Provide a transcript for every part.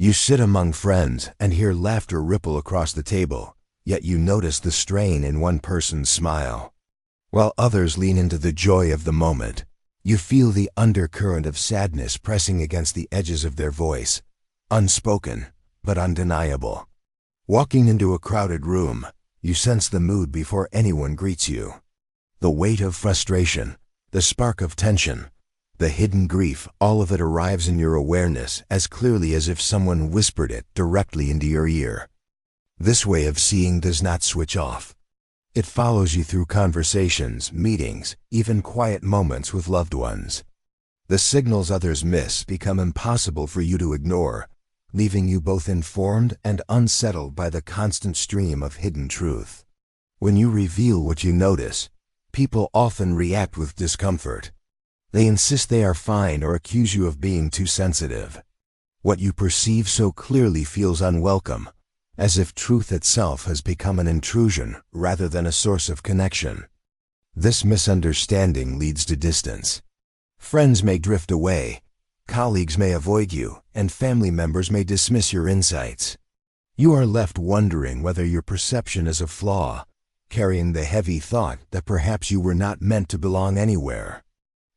You sit among friends and hear laughter ripple across the table, yet you notice the strain in one person's smile. While others lean into the joy of the moment, you feel the undercurrent of sadness pressing against the edges of their voice, unspoken but undeniable. Walking into a crowded room, you sense the mood before anyone greets you. The weight of frustration, the spark of tension, the hidden grief, all of it arrives in your awareness as clearly as if someone whispered it directly into your ear. This way of seeing does not switch off. It follows you through conversations, meetings, even quiet moments with loved ones. The signals others miss become impossible for you to ignore, leaving you both informed and unsettled by the constant stream of hidden truth. When you reveal what you notice, people often react with discomfort. They insist they are fine or accuse you of being too sensitive. What you perceive so clearly feels unwelcome, as if truth itself has become an intrusion rather than a source of connection. This misunderstanding leads to distance. Friends may drift away, colleagues may avoid you, and family members may dismiss your insights. You are left wondering whether your perception is a flaw, carrying the heavy thought that perhaps you were not meant to belong anywhere.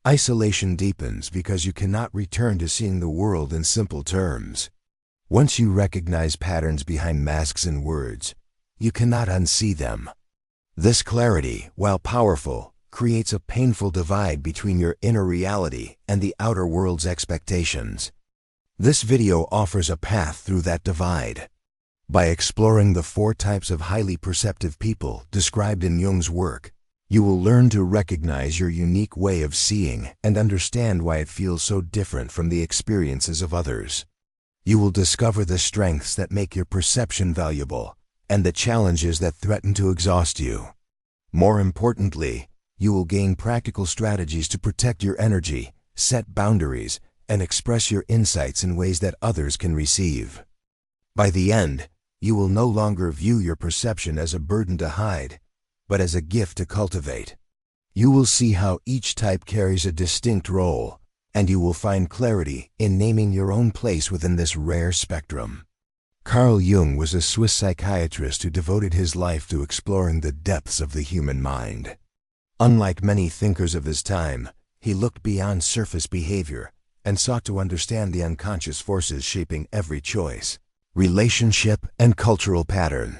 Isolation deepens because you cannot return to seeing the world in simple terms. Once you recognize patterns behind masks and words, you cannot unsee them. This clarity, while powerful, creates a painful divide between your inner reality and the outer world's expectations. This video offers a path through that divide. By exploring the 4 types of highly perceptive people described in Jung's work, you will learn to recognize your unique way of seeing and understand why it feels so different from the experiences of others. You will discover the strengths that make your perception valuable and the challenges that threaten to exhaust you. More importantly, you will gain practical strategies to protect your energy, set boundaries, and express your insights in ways that others can receive. By the end, you will no longer view your perception as a burden to hide, but as a gift to cultivate. You will see how each type carries a distinct role, and you will find clarity in naming your own place within this rare spectrum. Carl Jung was a Swiss psychiatrist who devoted his life to exploring the depths of the human mind. Unlike many thinkers of his time, he looked beyond surface behavior and sought to understand the unconscious forces shaping every choice, relationship, and cultural pattern.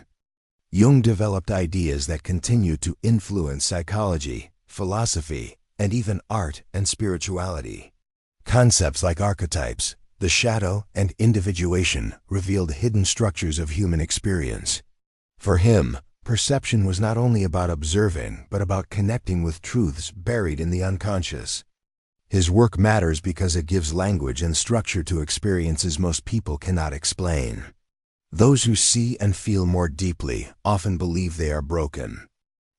Jung developed ideas that continue to influence psychology, philosophy, and even art and spirituality. Concepts like archetypes, the shadow, and individuation revealed hidden structures of human experience. For him, perception was not only about observing, but about connecting with truths buried in the unconscious. His work matters because it gives language and structure to experiences most people cannot explain. Those who see and feel more deeply often believe they are broken.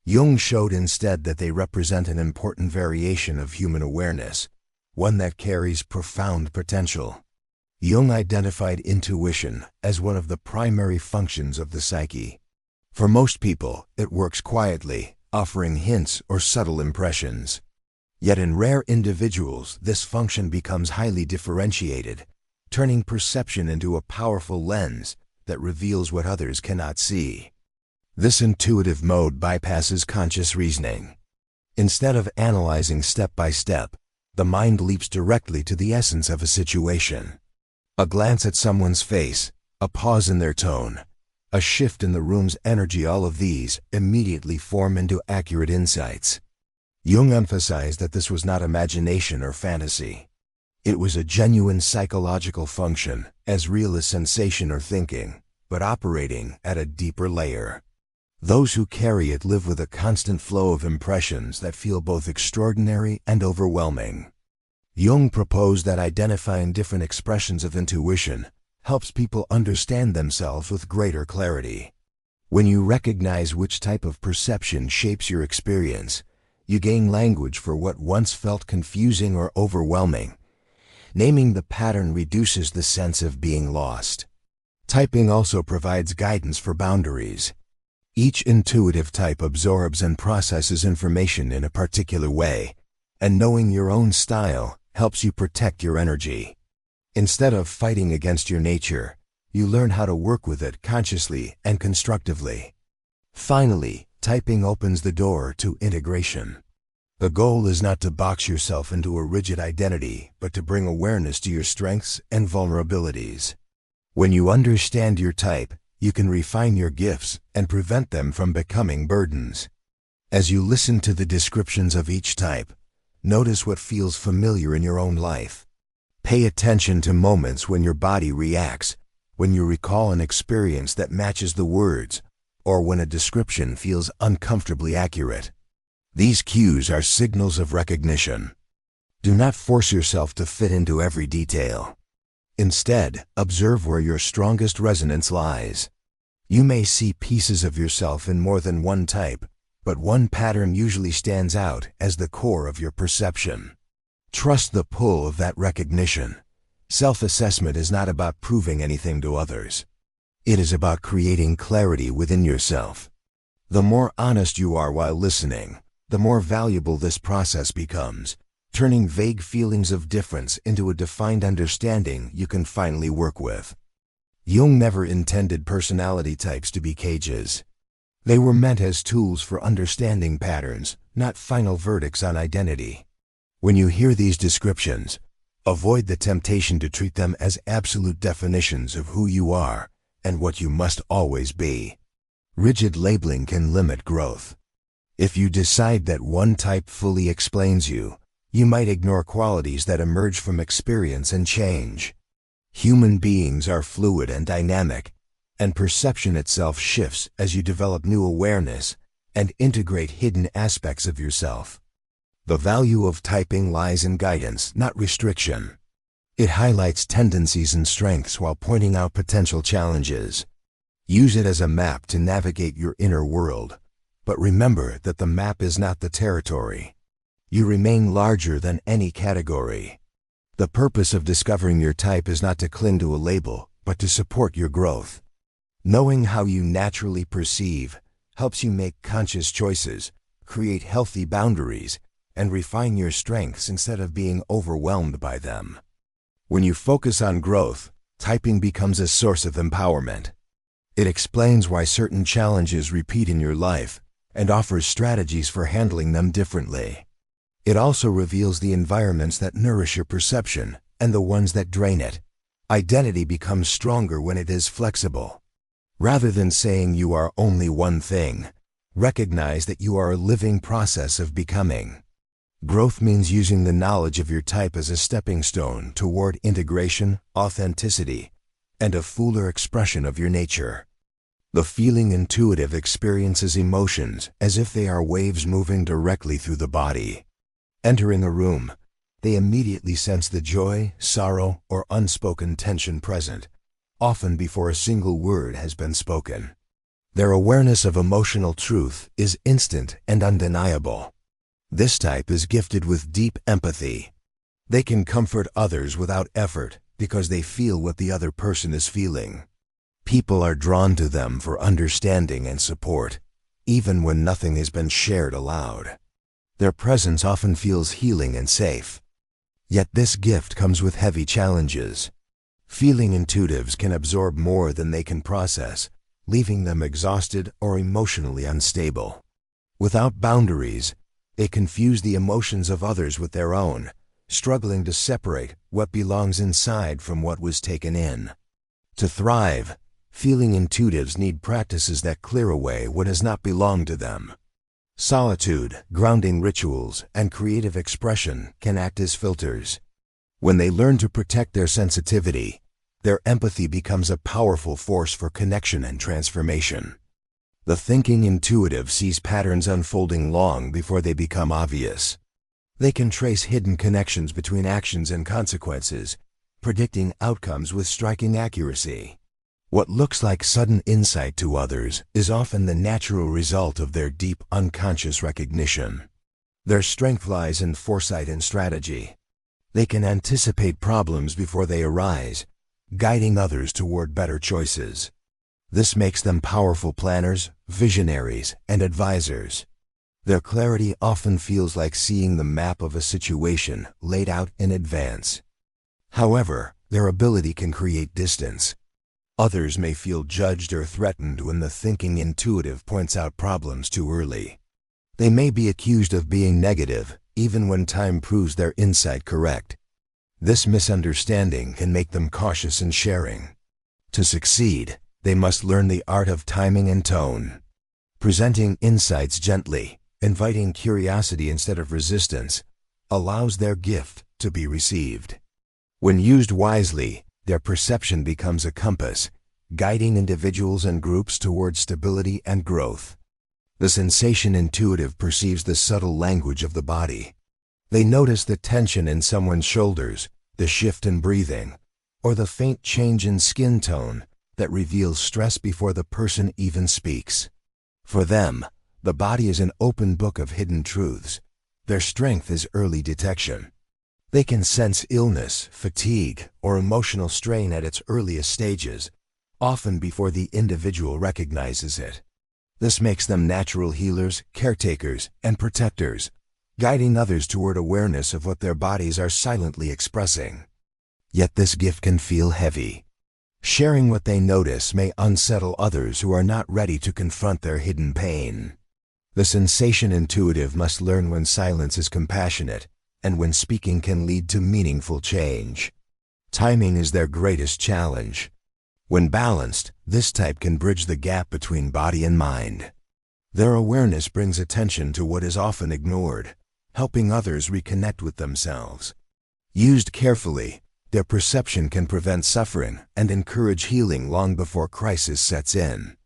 Jung showed instead that they represent an important variation of human awareness, one that carries profound potential. Jung identified intuition as one of the primary functions of the psyche. For most people, it works quietly, offering hints or subtle impressions. Yet in rare individuals, this function becomes highly differentiated, turning perception into a powerful lens that reveals what others cannot see. This intuitive mode bypasses conscious reasoning. Instead of analyzing step by step, the mind leaps directly to the essence of a situation. A glance at someone's face, a pause in their tone, a shift in the room's energy, all of these immediately form into accurate insights. Jung emphasized that this was not imagination or fantasy. It was a genuine psychological function, as real as sensation or thinking, but operating at a deeper layer. Those who carry it live with a constant flow of impressions that feel both extraordinary and overwhelming. Jung proposed that identifying different expressions of intuition helps people understand themselves with greater clarity. When you recognize which type of perception shapes your experience, you gain language for what once felt confusing or overwhelming. Naming the pattern reduces the sense of being lost. Typing also provides guidance for boundaries. Each intuitive type absorbs and processes information in a particular way, and knowing your own style helps you protect your energy. Instead of fighting against your nature, you learn how to work with it consciously and constructively. Finally, typing opens the door to integration. The goal is not to box yourself into a rigid identity, but to bring awareness to your strengths and vulnerabilities. When you understand your type, you can refine your gifts and prevent them from becoming burdens. As you listen to the descriptions of each type, notice what feels familiar in your own life. Pay attention to moments when your body reacts, when you recall an experience that matches the words, or when a description feels uncomfortably accurate. These cues are signals of recognition. Do not force yourself to fit into every detail. Instead, observe where your strongest resonance lies. You may see pieces of yourself in more than one type, but one pattern usually stands out as the core of your perception. Trust the pull of that recognition. Self-assessment is not about proving anything to others. It is about creating clarity within yourself. The more honest you are while listening, the more valuable this process becomes, turning vague feelings of difference into a defined understanding you can finally work with. Jung never intended personality types to be cages. They were meant as tools for understanding patterns, not final verdicts on identity. When you hear these descriptions, avoid the temptation to treat them as absolute definitions of who you are and what you must always be. Rigid labeling can limit growth. If you decide that one type fully explains you, you might ignore qualities that emerge from experience and change. Human beings are fluid and dynamic, and perception itself shifts as you develop new awareness and integrate hidden aspects of yourself. The value of typing lies in guidance, not restriction. It highlights tendencies and strengths while pointing out potential challenges. Use it as a map to navigate your inner world. But remember that the map is not the territory. You remain larger than any category. The purpose of discovering your type is not to cling to a label, but to support your growth. Knowing how you naturally perceive helps you make conscious choices, create healthy boundaries, and refine your strengths instead of being overwhelmed by them. When you focus on growth, typing becomes a source of empowerment. It explains why certain challenges repeat in your life and offers strategies for handling them differently. It also reveals the environments that nourish your perception and the ones that drain it. Identity becomes stronger when it is flexible. Rather than saying you are only one thing, recognize that you are a living process of becoming. Growth means using the knowledge of your type as a stepping stone toward integration, authenticity, and a fuller expression of your nature. The feeling intuitive experiences emotions as if they are waves moving directly through the body. Entering a room, they immediately sense the joy, sorrow, or unspoken tension present, often before a single word has been spoken. Their awareness of emotional truth is instant and undeniable. This type is gifted with deep empathy. They can comfort others without effort because they feel what the other person is feeling. People are drawn to them for understanding and support, even when nothing has been shared aloud. Their presence often feels healing and safe. Yet this gift comes with heavy challenges. Feeling intuitives can absorb more than they can process, leaving them exhausted or emotionally unstable. Without boundaries, they confuse the emotions of others with their own, struggling to separate what belongs inside from what was taken in. To thrive, feeling intuitives need practices that clear away what has not belonged to them. Solitude, grounding rituals, and creative expression can act as filters. When they learn to protect their sensitivity, their empathy becomes a powerful force for connection and transformation. The thinking intuitive sees patterns unfolding long before they become obvious. They can trace hidden connections between actions and consequences, predicting outcomes with striking accuracy. What looks like sudden insight to others is often the natural result of their deep unconscious recognition. Their strength lies in foresight and strategy. They can anticipate problems before they arise, guiding others toward better choices. This makes them powerful planners, visionaries, and advisors. Their clarity often feels like seeing the map of a situation laid out in advance. However, their ability can create distance. Others may feel judged or threatened when the thinking intuitive points out problems too early. They may be accused of being negative, even when time proves their insight correct. This misunderstanding can make them cautious in sharing. To succeed, they must learn the art of timing and tone. Presenting insights gently, inviting curiosity instead of resistance, allows their gift to be received. When used wisely, their perception becomes a compass, guiding individuals and groups toward stability and growth. The sensation intuitive perceives the subtle language of the body. They notice the tension in someone's shoulders, the shift in breathing, or the faint change in skin tone that reveals stress before the person even speaks. For them, the body is an open book of hidden truths. Their strength is early detection. They can sense illness, fatigue, or emotional strain at its earliest stages, often before the individual recognizes it. This makes them natural healers, caretakers, and protectors, guiding others toward awareness of what their bodies are silently expressing. Yet this gift can feel heavy. Sharing what they notice may unsettle others who are not ready to confront their hidden pain. The sensation intuitive must learn when silence is compassionate and when speaking can lead to meaningful change. Timing is their greatest challenge. When balanced, this type can bridge the gap between body and mind. Their awareness brings attention to what is often ignored, helping others reconnect with themselves. Used carefully, their perception can prevent suffering and encourage healing long before crisis sets in.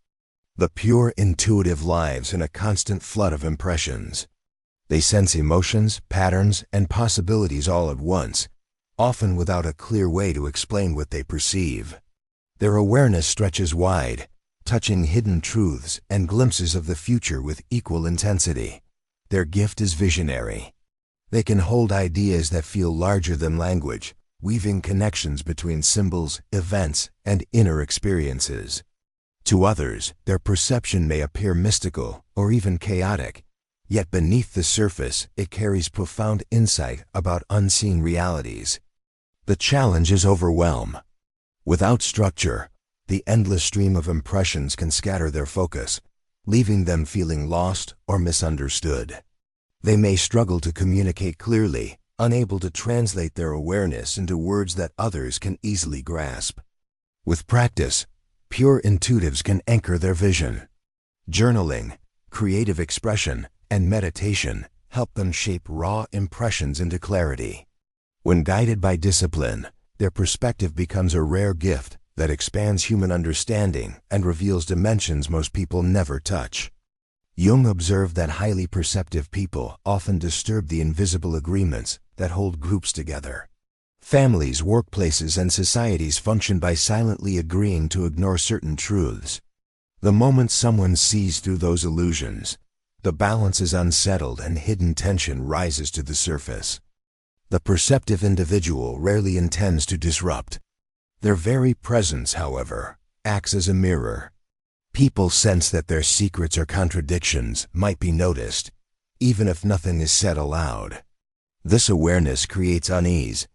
The pure intuitive lives in a constant flood of impressions. They sense emotions, patterns, and possibilities all at once, often without a clear way to explain what they perceive. Their awareness stretches wide, touching hidden truths and glimpses of the future with equal intensity. Their gift is visionary. They can hold ideas that feel larger than language, weaving connections between symbols, events, and inner experiences. To others, their perception may appear mystical or even chaotic, yet beneath the surface, it carries profound insight about unseen realities. The challenge is overwhelm. Without structure, the endless stream of impressions can scatter their focus, leaving them feeling lost or misunderstood. They may struggle to communicate clearly, unable to translate their awareness into words that others can easily grasp. With practice, pure intuitives can anchor their vision. Journaling, creative expression, and meditation help them shape raw impressions into clarity. When guided by discipline, their perspective becomes a rare gift that expands human understanding and reveals dimensions most people never touch. Jung observed that highly perceptive people often disturb the invisible agreements that hold groups together. Families, workplaces, and societies function by silently agreeing to ignore certain truths. The moment someone sees through those illusions, the balance is unsettled and hidden tension rises to the surface. The perceptive individual rarely intends to disrupt. Their very presence, however, acts as a mirror. People sense that their secrets or contradictions might be noticed, even if nothing is said aloud. This awareness creates unease,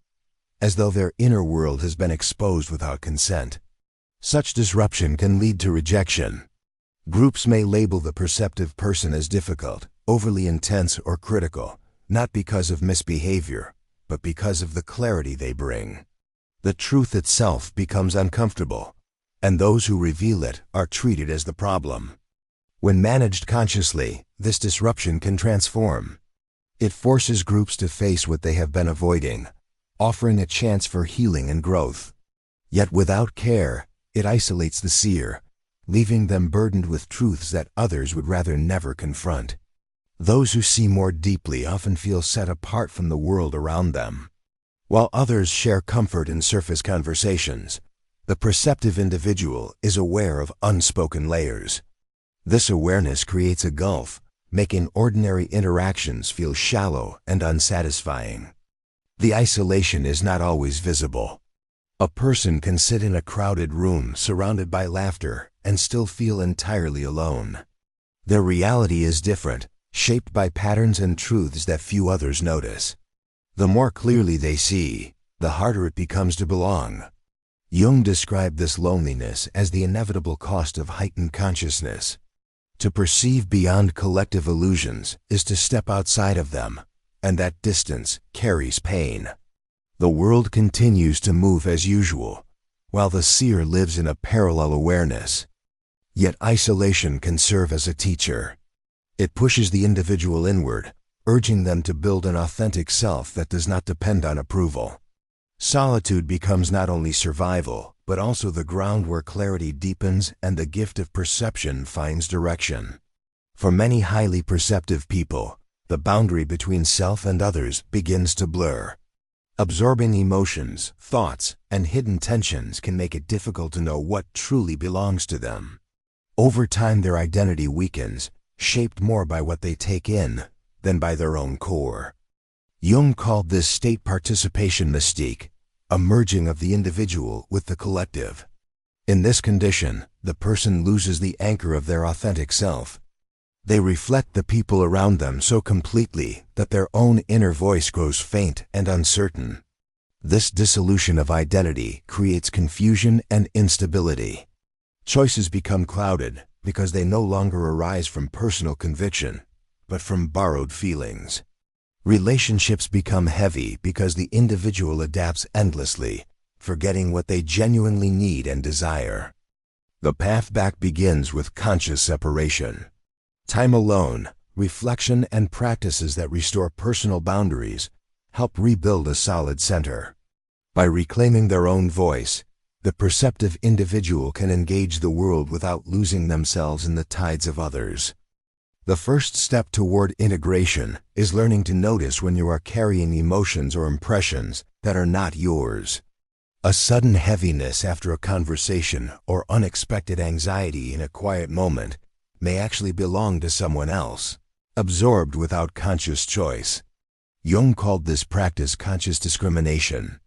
as though their inner world has been exposed without consent. Such disruption can lead to rejection. Groups may label the perceptive person as difficult, overly intense, or critical, not because of misbehavior, but because of the clarity they bring. The truth itself becomes uncomfortable, and those who reveal it are treated as the problem. When managed consciously, this disruption can transform. It forces groups to face what they have been avoiding, offering a chance for healing and growth. Yet without care, it isolates the seer, leaving them burdened with truths that others would rather never confront. Those who see more deeply often feel set apart from the world around them. While others share comfort in surface conversations, the perceptive individual is aware of unspoken layers. This awareness creates a gulf, making ordinary interactions feel shallow and unsatisfying. The isolation is not always visible. A person can sit in a crowded room surrounded by laughter and still feel entirely alone. Their reality is different, shaped by patterns and truths that few others notice. The more clearly they see, the harder it becomes to belong. Jung described this loneliness as the inevitable cost of heightened consciousness. To perceive beyond collective illusions is to step outside of them, and that distance carries pain. The world continues to move as usual, while the seer lives in a parallel awareness. Yet isolation can serve as a teacher. It pushes the individual inward, urging them to build an authentic self that does not depend on approval. Solitude becomes not only survival, but also the ground where clarity deepens and the gift of perception finds direction. For many highly perceptive people, the boundary between self and others begins to blur. Absorbing emotions, thoughts, and hidden tensions can make it difficult to know what truly belongs to them. Over time, their identity weakens, shaped more by what they take in than by their own core. Jung called this state participation mystique, a merging of the individual with the collective. In this condition, the person loses the anchor of their authentic self. They reflect the people around them so completely that their own inner voice grows faint and uncertain. This dissolution of identity creates confusion and instability. Choices become clouded because they no longer arise from personal conviction, but from borrowed feelings. Relationships become heavy because the individual adapts endlessly, forgetting what they genuinely need and desire. The path back begins with conscious separation. Time alone, reflection, and practices that restore personal boundaries help rebuild a solid center. By reclaiming their own voice, the perceptive individual can engage the world without losing themselves in the tides of others. The first step toward integration is learning to notice when you are carrying emotions or impressions that are not yours. A sudden heaviness after a conversation or unexpected anxiety in a quiet moment may actually belong to someone else, absorbed without conscious choice. Jung called this practice conscious discrimination.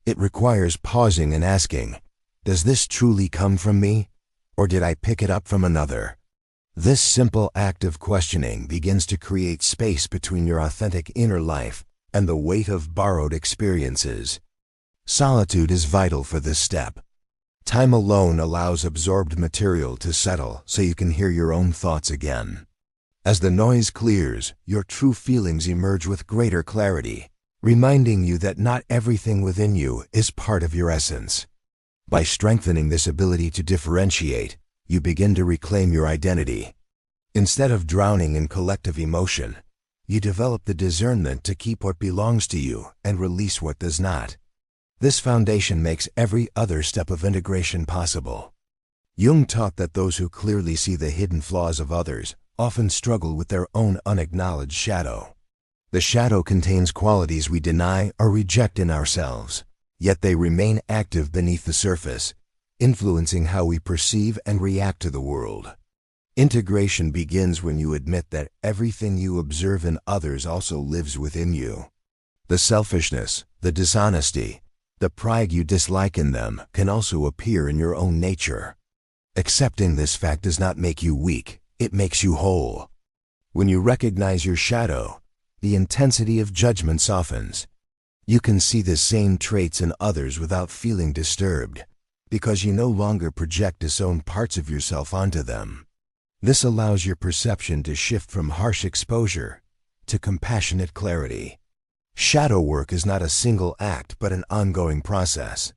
It requires pausing and asking, "Does this truly come from me, or did I pick it up from another?" This simple act of questioning begins to create space between your authentic inner life and the weight of borrowed experiences. Solitude is vital for this step. Time alone allows absorbed material to settle so you can hear your own thoughts again. As the noise clears, your true feelings emerge with greater clarity, reminding you that not everything within you is part of your essence. By strengthening this ability to differentiate, you begin to reclaim your identity. Instead of drowning in collective emotion, you develop the discernment to keep what belongs to you and release what does not. This foundation makes every other step of integration possible. Jung taught that those who clearly see the hidden flaws of others often struggle with their own unacknowledged shadow. The shadow contains qualities we deny or reject in ourselves, yet they remain active beneath the surface, influencing how we perceive and react to the world. Integration begins when you admit that everything you observe in others also lives within you. The selfishness, the dishonesty, the pride you dislike in them can also appear in your own nature. Accepting this fact does not make you weak, it makes you whole. When you recognize your shadow, the intensity of judgment softens. You can see the same traits in others without feeling disturbed, because you no longer project disowned parts of yourself onto them. This allows your perception to shift from harsh exposure to compassionate clarity. Shadow work is not a single act but an ongoing process.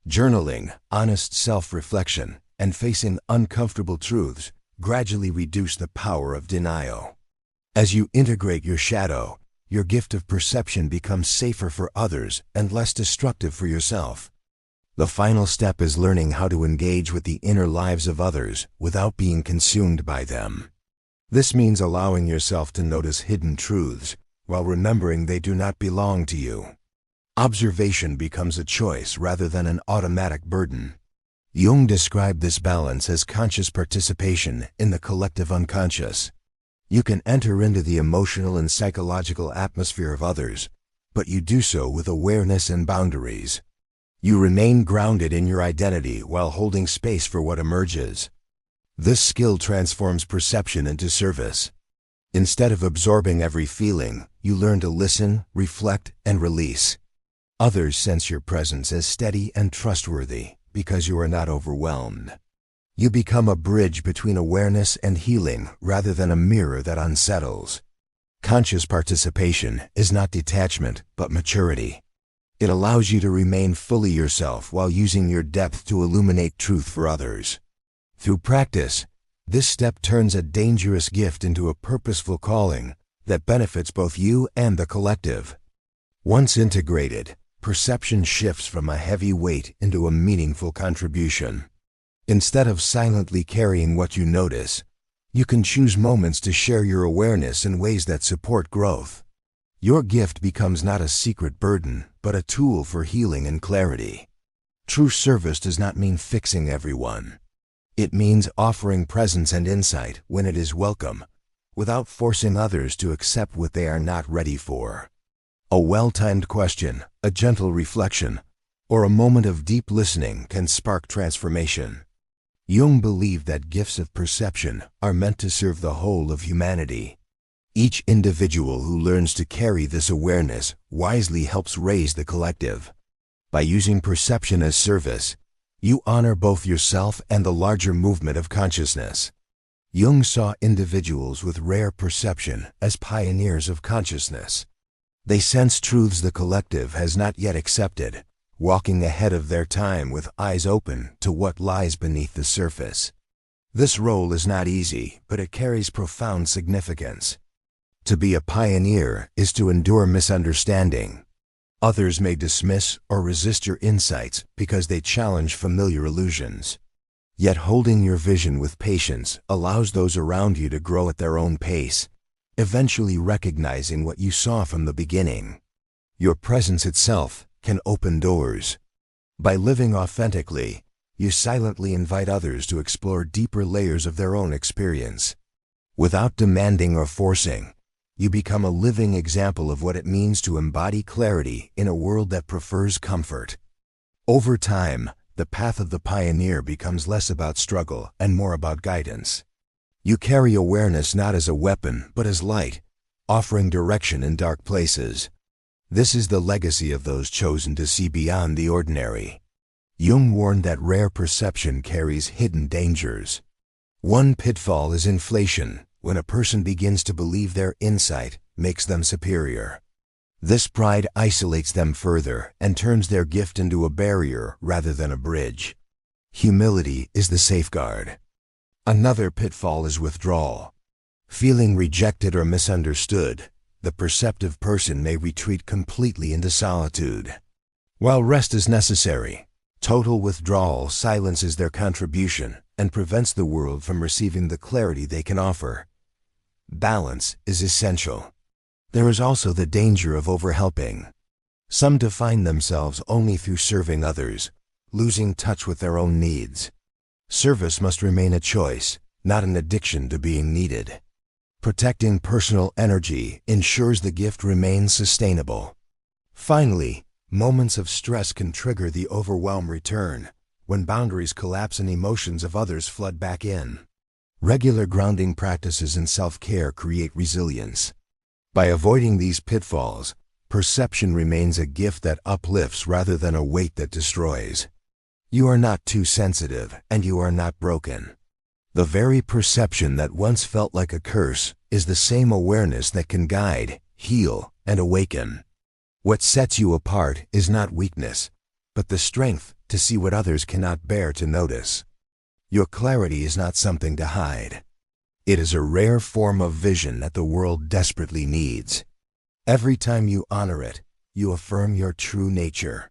Journaling, honest self-reflection, and facing uncomfortable truths gradually reduce the power of denial. As you integrate your shadow, your gift of perception becomes safer for others and less destructive for yourself. The final step is learning how to engage with the inner lives of others without being consumed by them. This means allowing yourself to notice hidden truths while remembering they do not belong to you. Observation becomes a choice rather than an automatic burden. Jung described this balance as conscious participation in the collective unconscious. You can enter into the emotional and psychological atmosphere of others, but you do so with awareness and boundaries. You remain grounded in your identity while holding space for what emerges. This skill transforms perception into service. Instead of absorbing every feeling, you learn to listen, reflect, and release. Others sense your presence as steady and trustworthy because you are not overwhelmed. You become a bridge between awareness and healing rather than a mirror that unsettles. Conscious participation is not detachment, but maturity. It allows you to remain fully yourself while using your depth to illuminate truth for others. Through practice, this step turns a dangerous gift into a purposeful calling that benefits both you and the collective. Once integrated, perception shifts from a heavy weight into a meaningful contribution. Instead of silently carrying what you notice, you can choose moments to share your awareness in ways that support growth. Your gift becomes not a secret burden, but a tool for healing and clarity. True service does not mean fixing everyone. It means offering presence and insight when it is welcome, without forcing others to accept what they are not ready for. A well-timed question, a gentle reflection, or a moment of deep listening can spark transformation. Jung believed that gifts of perception are meant to serve the whole of humanity. Each individual who learns to carry this awareness wisely helps raise the collective. By using perception as service, you honor both yourself and the larger movement of consciousness. Jung saw individuals with rare perception as pioneers of consciousness. They sense truths the collective has not yet accepted, walking ahead of their time with eyes open to what lies beneath the surface. This role is not easy, but it carries profound significance. To be a pioneer is to endure misunderstanding. Others may dismiss or resist your insights because they challenge familiar illusions. Yet holding your vision with patience allows those around you to grow at their own pace, eventually recognizing what you saw from the beginning. Your presence itself can open doors. By living authentically, you silently invite others to explore deeper layers of their own experience. Without demanding or forcing, you become a living example of what it means to embody clarity in a world that prefers comfort. Over time, the path of the pioneer becomes less about struggle and more about guidance. You carry awareness not as a weapon, but as light, offering direction in dark places. This is the legacy of those chosen to see beyond the ordinary. Jung warned that rare perception carries hidden dangers. One pitfall is inflation, when a person begins to believe their insight makes them superior. This pride isolates them further and turns their gift into a barrier rather than a bridge. Humility is the safeguard. Another pitfall is withdrawal. Feeling rejected or misunderstood, the perceptive person may retreat completely into solitude. While rest is necessary, total withdrawal silences their contribution and prevents the world from receiving the clarity they can offer. Balance is essential. There is also the danger of overhelping. Some define themselves only through serving others, losing touch with their own needs. Service must remain a choice, not an addiction to being needed. Protecting personal energy ensures the gift remains sustainable. Finally, moments of stress can trigger the overwhelm return, when boundaries collapse and emotions of others flood back in. Regular grounding practices and self-care create resilience. By avoiding these pitfalls, perception remains a gift that uplifts rather than a weight that destroys. You are not too sensitive, and you are not broken. The very perception that once felt like a curse is the same awareness that can guide, heal, and awaken. What sets you apart is not weakness, but the strength to see what others cannot bear to notice. Your clarity is not something to hide. It is a rare form of vision that the world desperately needs. Every time you honor it, you affirm your true nature.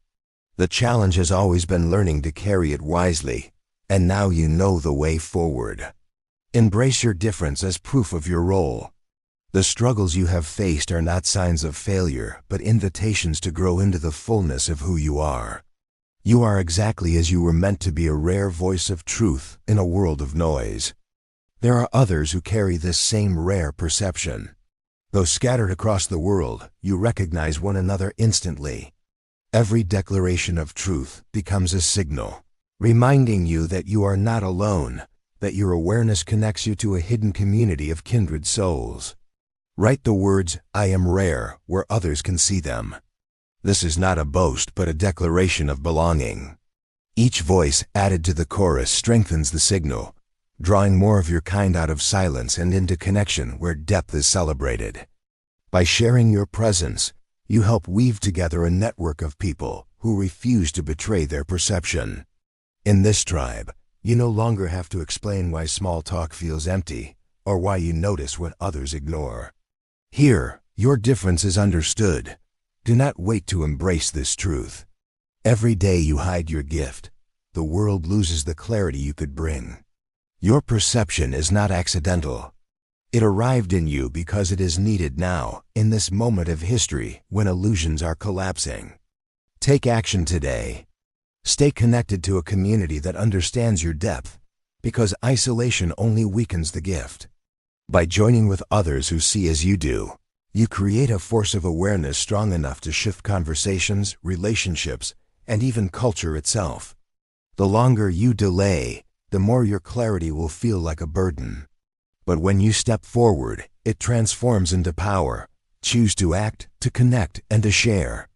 The challenge has always been learning to carry it wisely, and now you know the way forward. Embrace your difference as proof of your role. The struggles you have faced are not signs of failure, but invitations to grow into the fullness of who you are. You are exactly as you were meant to be, a rare voice of truth in a world of noise. There are others who carry this same rare perception. Though scattered across the world, you recognize one another instantly. Every declaration of truth becomes a signal, reminding you that you are not alone, that your awareness connects you to a hidden community of kindred souls. Write the words, "I am rare," where others can see them. This is not a boast but a declaration of belonging. Each voice added to the chorus strengthens the signal, drawing more of your kind out of silence and into connection where depth is celebrated. By sharing your presence, you help weave together a network of people who refuse to betray their perception. In this tribe, you no longer have to explain why small talk feels empty or why you notice what others ignore. Here, your difference is understood. Do not wait to embrace this truth. Every day you hide your gift, the world loses the clarity you could bring. Your perception is not accidental. It arrived in you because it is needed now, in this moment of history when illusions are collapsing. Take action today. Stay connected to a community that understands your depth, because isolation only weakens the gift. By joining with others who see as you do, you create a force of awareness strong enough to shift conversations, relationships, and even culture itself. The longer you delay, the more your clarity will feel like a burden. But when you step forward, it transforms into power. Choose to act, to connect, and to share.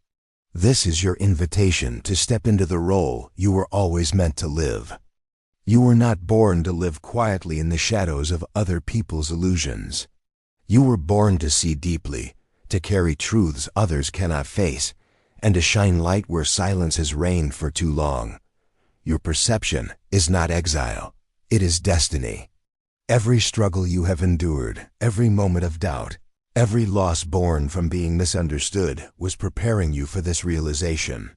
This is your invitation to step into the role you were always meant to live. You were not born to live quietly in the shadows of other people's illusions. You were born to see deeply, to carry truths others cannot face, and to shine light where silence has reigned for too long. Your perception is not exile, it is destiny. Every struggle you have endured, every moment of doubt, every loss born from being misunderstood was preparing you for this realization.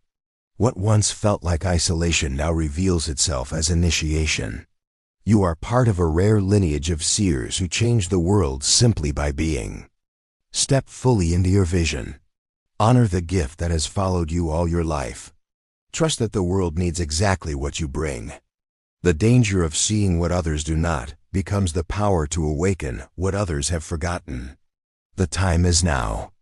What once felt like isolation now reveals itself as initiation. You are part of a rare lineage of seers who change the world simply by being. Step fully into your vision. Honor the gift that has followed you all your life. Trust that the world needs exactly what you bring. The danger of seeing what others do not becomes the power to awaken what others have forgotten. The time is now.